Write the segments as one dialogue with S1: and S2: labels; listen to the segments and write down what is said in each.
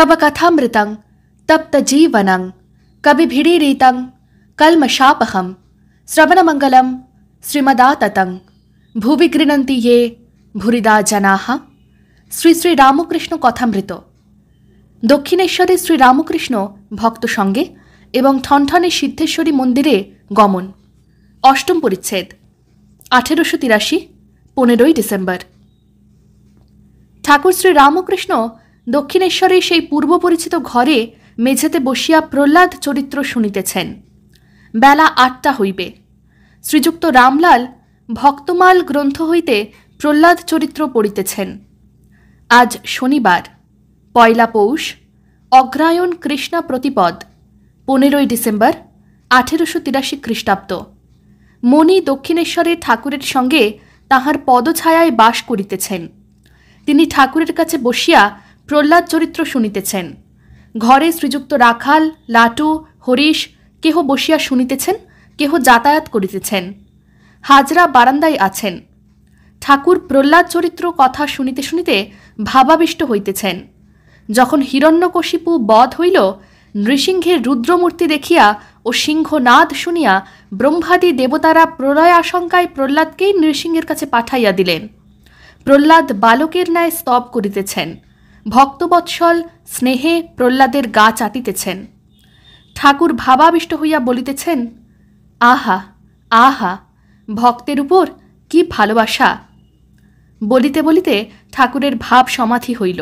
S1: तब कथामृतं तप्त जीवनं कविभिरीरितं कल्मषापहं श्रवणमंगलं श्रीमदाततं भुवि गृह्णन्ति ये भूरिदा जनाः। শ্রী শ্রী রামকৃষ্ণ কথামৃত। দক্ষিণেশ্বরে শ্রীরামকৃষ্ণ ভক্ত সঙ্গে এবং ঠনঠনে সিদ্ধেশ্বরী মন্দিরে গমন। অষ্টম পরিচ্ছেদ। 1883 15 ডিসেম্বর। ঠাকুর শ্রী রামকৃষ্ণ দক্ষিণেশ্বরে সেই পূর্ব পরিচিত ঘরে মেঝেতে বসিয়া প্রহ্লাদ চরিত্র শুনিতেছেন। বেলা 8টা হইবে। শ্রীযুক্ত রামলাল ভক্তমাল গ্রন্থ হইতে প্রহ্লাদ চরিত্র পড়িতেছেন। আজ শনিবার, পয়লা পৌষ, অগ্রায়ণ কৃষ্ণা প্রতিপদ, 15 ডিসেম্বর 1883 খ্রিস্টাব্দ। মণি দক্ষিণেশ্বরে ঠাকুরের সঙ্গে তাহার পদছায়ায় বাস করিতেছেন। তিনি ঠাকুরের কাছে বসিয়া প্রহ্লাদ চরিত্র শুনিতেছেন। ঘরে শ্রীযুক্ত রাখাল, লাটু, হরিশ কেহ বসিয়া শুনিতেছেন, কেহ যাতায়াত করিতেছেন। হাজরা বারান্দায় আছেন। ঠাকুর প্রহ্লাদ চরিত্র কথা শুনিতে শুনিতে ভাবাবিষ্ট হইতেছেন। যখন হিরণ্যকশিপু বধ হইল, নৃসিংহের রুদ্রমূর্তি দেখিয়া ও সিংহনাদ শুনিয়া ব্রহ্মাদি দেবতারা প্রলয় আশঙ্কায় প্রহ্লাদকেই নৃসিংহের কাছে পাঠাইয়া দিলেন। প্রহ্লাদ বালকের ন্যায় স্তব করিতেছেন। ভক্তবৎসল স্নেহে প্রহ্লাদের গা চাটিতেছেন। ঠাকুর ভাবাবিষ্ট হইয়া বলিতেছেন, আহা আহা, ভক্তের উপর কি ভালোবাসা। বলিতে বলিতে ঠাকুরের ভাব সমাধি হইল।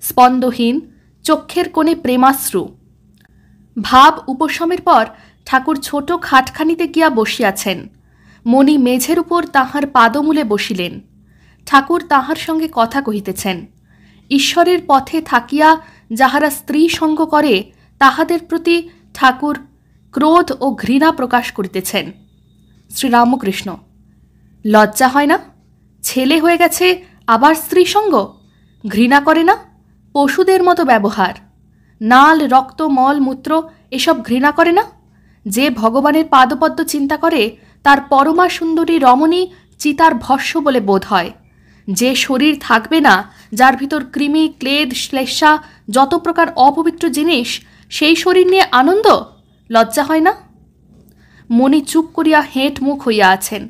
S1: স্পন্দহীন, চক্ষের কোণে প্রেমাশ্রু। ভাব উপশমের পর ঠাকুর ছোট খাটখানিতে গিয়া বসিয়াছেন। মণি মেঝের উপর তাহার পাদমূলে বসিলেন। ঠাকুর তাহার সঙ্গে কথা কহিতেছেন। ঈশ্বরের পথে থাকিয়া যাহারা স্ত্রী সঙ্গ করে তাহাদের প্রতি ঠাকুর ক্রোধ ও ঘৃণা প্রকাশ করিতেছেন। শ্রীরামকৃষ্ণ: লজ্জা হয় না? ছেলে হয়ে গেছে আবার স্ত্রী সঙ্গ? ঘৃণা করে না? পশুদের মতো ব্যবহার। নাল, রক্ত, মল, মূত্র এসব ঘৃণা করে না? যে ভগবানের পাদপদ্ম চিন্তা করে তার পরমা সুন্দরী রমণী চিতার ভস্য বলে বোধ হয়। যে শরীর থাকবে না, যার ভিতর কৃমি, ক্লেদ, শ্লেষা, যত প্রকার অপবিত্র জিনিস, সেই শরীর নিয়ে আনন্দ? লজ্জা হয় না? মণি চুপ করিয়া হেঁট মুখ হইয়া আছেন।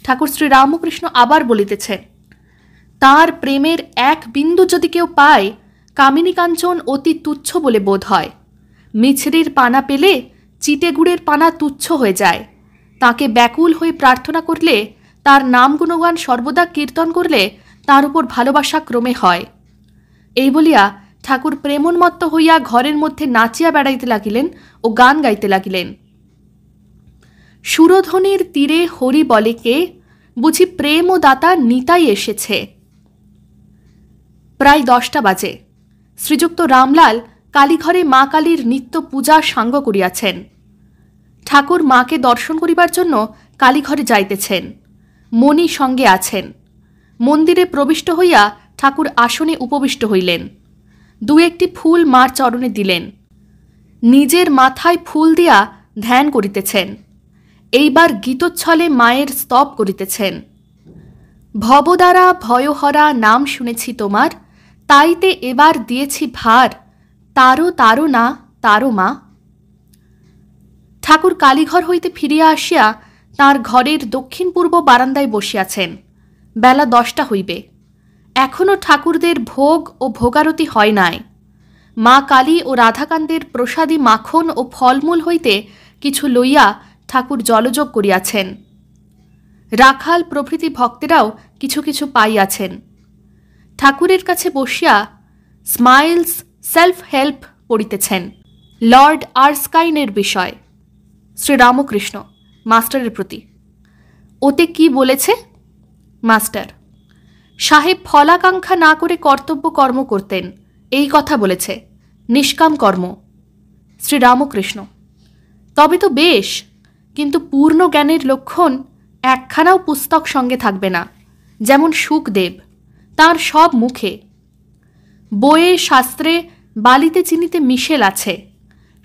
S1: ঠাকুর শ্রী রামকৃষ্ণ আবার বলিতেছেন, তাঁর প্রেমের এক বিন্দু যদি কেউ পায়, কামিনী কাঞ্চন অতি তুচ্ছ বলে বোধ হয়। মিছরির পানা পেলে চিটে গুড়ের পানা তুচ্ছ হয়ে যায়। তাকে ব্যাকুল হয়ে প্রার্থনা করলে, তার নাম গুণগান সর্বদা কীর্তন করলে তার উপর ভালোবাসা ক্রমে হয়। এই বলিয়া ঠাকুর প্রেমোন্মত্ত হইয়া ঘরের মধ্যে নাচিয়া বেড়াইতে লাগিলেন ও গান গাইতে লাগিলেন। সুরধ্বনির তীরে হরি বলে কে, বুঝি প্রেম ও দাতা নিতাই এসেছে। প্রায় 10টা বাজে। শ্রীযুক্ত রামলাল কালীঘরে মা কালীর নিত্য পূজা সাঙ্গ করিয়াছেন। ঠাকুর মাকে দর্শন করিবার জন্য কালীঘরে যাইতেছেন। মণি সঙ্গে আছেন। মন্দিরে প্রবিষ্ট হইয়া ঠাকুর আসনে উপবিষ্ট হইলেন। 2-1টি ফুল মার চরণে দিলেন। নিজের মাথায় ফুল দিয়া ধ্যান করিতেছেন। এইবার গীতচ্ছলে মায়ের স্তব করিতেছেন। ভবদ্বারা ভয়হরা নাম শুনেছি তোমার, তাইতে এবার দিয়েছি ভার, তারও তারও না তারও মা। ঠাকুর কালীঘর হইতে ফিরিয়া আসিয়া তাঁর ঘরের দক্ষিণ পূর্ব বারান্দায় বসিয়াছেন। বেলা 10টা হইবে। এখনও ঠাকুরদের ভোগ ও ভোগারতি হয় নাই। মা কালী ও রাধাকান্তের প্রসাদী মাখন ও ফলমূল হইতে কিছু লইয়া ঠাকুর জলযোগ করিয়াছেন। রাখাল প্রভৃতি ভক্তেরাও কিছু কিছু পাইয়াছেন। ঠাকুরের কাছে বসিয়া স্মাইলস সেলফ হেল্প পড়িতেছেন। লর্ড আর্সকাইনের বিষয়। শ্রীরামকৃষ্ণ মাস্টারের প্রতি: ওতে কি বলেছে? মাস্টার: সাহেব ফলাকাঙ্ক্ষা না করে কর্তব্য কর্ম করতেন, এই কথা বলেছে। নিষ্কাম কর্ম। শ্রীরামকৃষ্ণ: তবে তো বেশ, কিন্তু পূর্ণ জ্ঞানের লক্ষণ একখানাও পুস্তক সঙ্গে থাকবে না। যেমন সুখদেব, তাঁর সব মুখে। বইয়ে শাস্ত্রে বালিতে চিনিতে মিশেল আছে।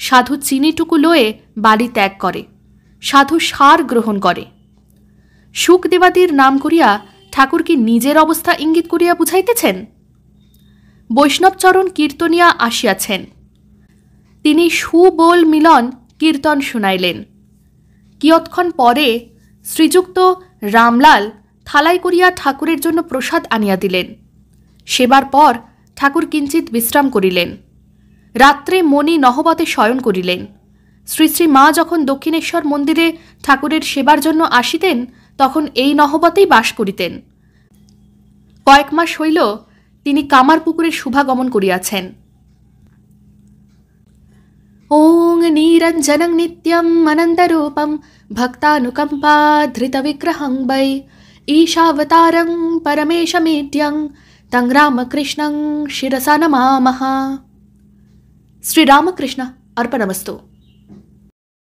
S1: সাধু চিনিটুকু লয়ে বালি ত্যাগ করে, সাধু সার গ্রহণ করে। সুখদেবাদির নাম করিয়া ঠাকুর কি নিজের অবস্থা ইঙ্গিত করিয়া বুঝাইতেছেন? বৈষ্ণবচরণ কীর্তনিয়া আসিয়াছেন। তিনি সুবোল মিলন কীর্তন শুনাইলেন। কিয়ৎক্ষণ পরে শ্রীযুক্ত রামলাল থালাই করিয়া ঠাকুরের জন্য প্রসাদ আনিয়া দিলেন। সেবার পর ঠাকুর কিঞ্চিত বিশ্রাম করিলেন। রাত্রে মণি নহবতে শয়ন করিলেন। শ্রী শ্রী মা যখন দক্ষিণেশ্বর মন্দিরে ঠাকুরের সেবার জন্য আসিতেন তখন এই নহবতেই বাস করিতেন। কয়েক মাস হইল তিনি কামারপুকুরের শুভাগমন করিয়াছেন। ওং নিরঞ্জনং নিত্যম অনন্তরূপম ভক্তানুকম্পা ধৃতবিগ্রহং বৈ ঈশাবতারং পরমেশমেদ্যং তং রামকৃষ্ণং শিরসা নমামঃ। শ্রীরামকৃষ্ণ अर्पणमस्तु।